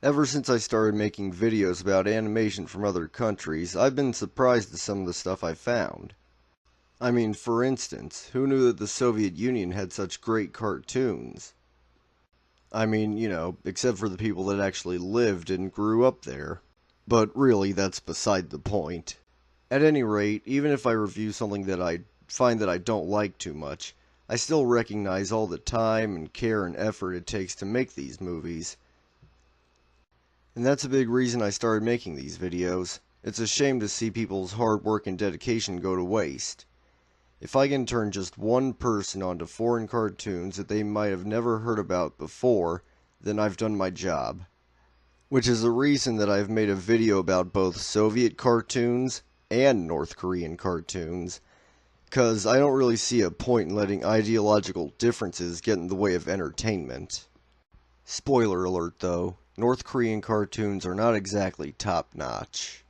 Ever since I started making videos about animation from other countries, I've been surprised at some of the stuff I found. I mean, for instance, who knew that the Soviet Union had such great cartoons? I mean, except for the people that actually lived and grew up there. But really, that's beside the point. At any rate, even if I review something that I find that I don't like too much, I still recognize all the time and care and effort it takes to make these movies. And that's a big reason I started making these videos. It's a shame to see people's hard work and dedication go to waste. If I can turn just one person onto foreign cartoons that they might have never heard about before, then I've done my job. Which is the reason that I've made a video about both Soviet cartoons and North Korean cartoons, because I don't really see a point in letting ideological differences get in the way of entertainment. Spoiler alert though, North Korean cartoons are not exactly top-notch.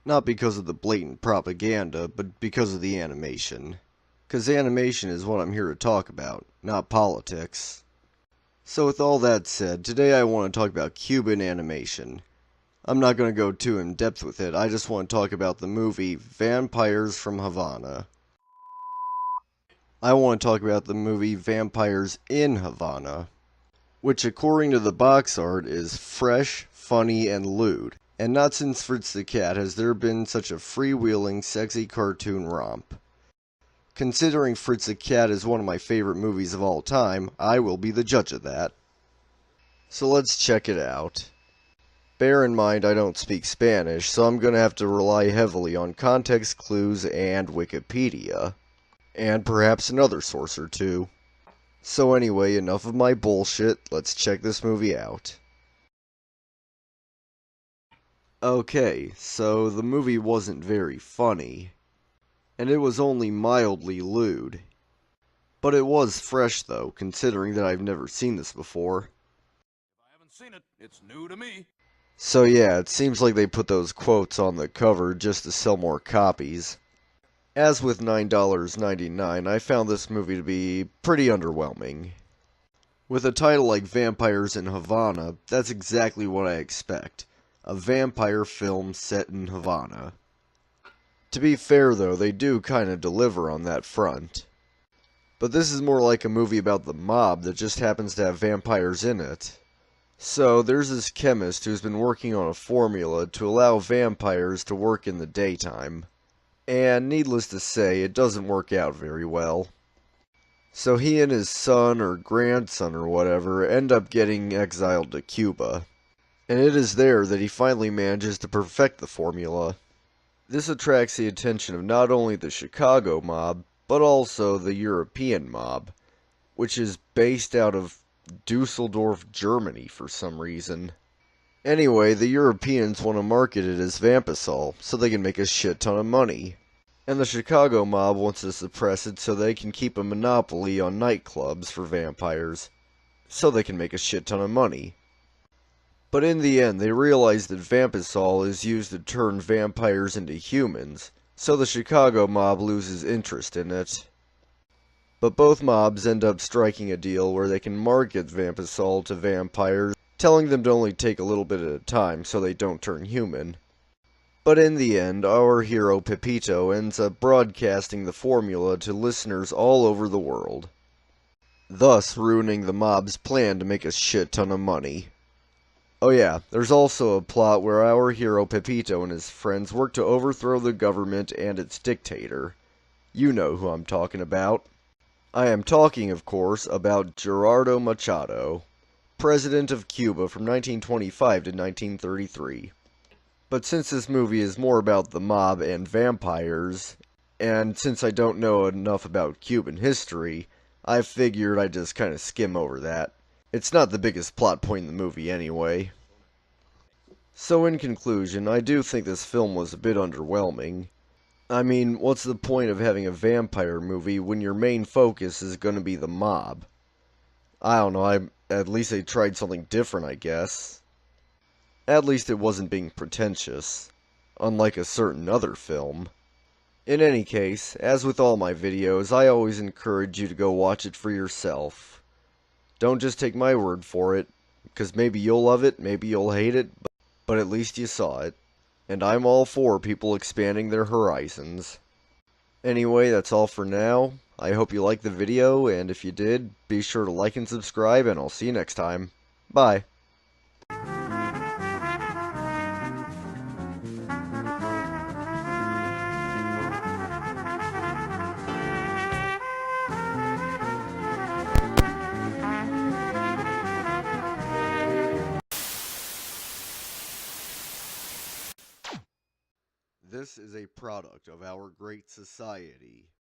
Not because of the blatant propaganda, but because of the animation. Because animation is what I'm here to talk about, not politics. So with all that said, today I want to talk about Cuban animation. I'm not going to go too in depth with it, I just want to talk about the movie Vampires from Havana. I want to talk about the movie Vampires in Havana, which according to the box art is fresh, funny, and lewd. And not since Fritz the Cat has there been such a freewheeling, sexy cartoon romp. Considering Fritz the Cat is one of my favorite movies of all time, I will be the judge of that. So let's check it out. Bear in mind I don't speak Spanish, so I'm gonna have to rely heavily on context clues and Wikipedia. And perhaps another source or two. So anyway, enough of my bullshit, let's check this movie out. Okay, so the movie wasn't very funny. And it was only mildly lewd. But it was fresh though, considering that I've never seen this before. I haven't seen it. It's new to me. So yeah, it seems like they put those quotes on the cover just to sell more copies. As with $9.99, I found this movie to be pretty underwhelming. With a title like Vampires in Havana, that's exactly what I expect. A vampire film set in Havana. To be fair though, they do kinda deliver on that front. But this is more like a movie about the mob that just happens to have vampires in it. So, there's this chemist who's been working on a formula to allow vampires to work in the daytime. And needless to say, it doesn't work out very well. So he and his son or grandson or whatever end up getting exiled to Cuba. And it is there that he finally manages to perfect the formula. This attracts the attention of not only the Chicago mob, but also the European mob, which is based out of Dusseldorf, Germany for some reason. Anyway, the Europeans want to market it as Vampisol, so they can make a shit ton of money. And the Chicago mob wants to suppress it so they can keep a monopoly on nightclubs for vampires, so they can make a shit ton of money. But in the end, they realize that Vampisol is used to turn vampires into humans, so the Chicago mob loses interest in it. But both mobs end up striking a deal where they can market Vampisol to vampires, telling them to only take a little bit at a time so they don't turn human. But in the end, our hero Pepito ends up broadcasting the formula to listeners all over the world, thus ruining the mob's plan to make a shit ton of money. Oh yeah, there's also a plot where our hero Pepito and his friends work to overthrow the government and its dictator. You know who I'm talking about. I am talking, of course, about Gerardo Machado, President of Cuba from 1925 to 1933. But since this movie is more about the mob and vampires, and since I don't know enough about Cuban history, I figured I'd just kinda skim over that. It's not the biggest plot point in the movie anyway. So in conclusion, I do think this film was a bit underwhelming. I mean, what's the point of having a vampire movie when your main focus is gonna be the mob? I don't know, at least they tried something different, I guess. At least it wasn't being pretentious, unlike a certain other film. In any case, as with all my videos, I always encourage you to go watch it for yourself. Don't just take my word for it, Because maybe you'll love it, maybe you'll hate it, but at least you saw it. And I'm all for people expanding their horizons. Anyway, that's all for now. I hope you liked the video, and if you did, be sure to like and subscribe, and I'll see you next time. Bye. This is a product of our great society.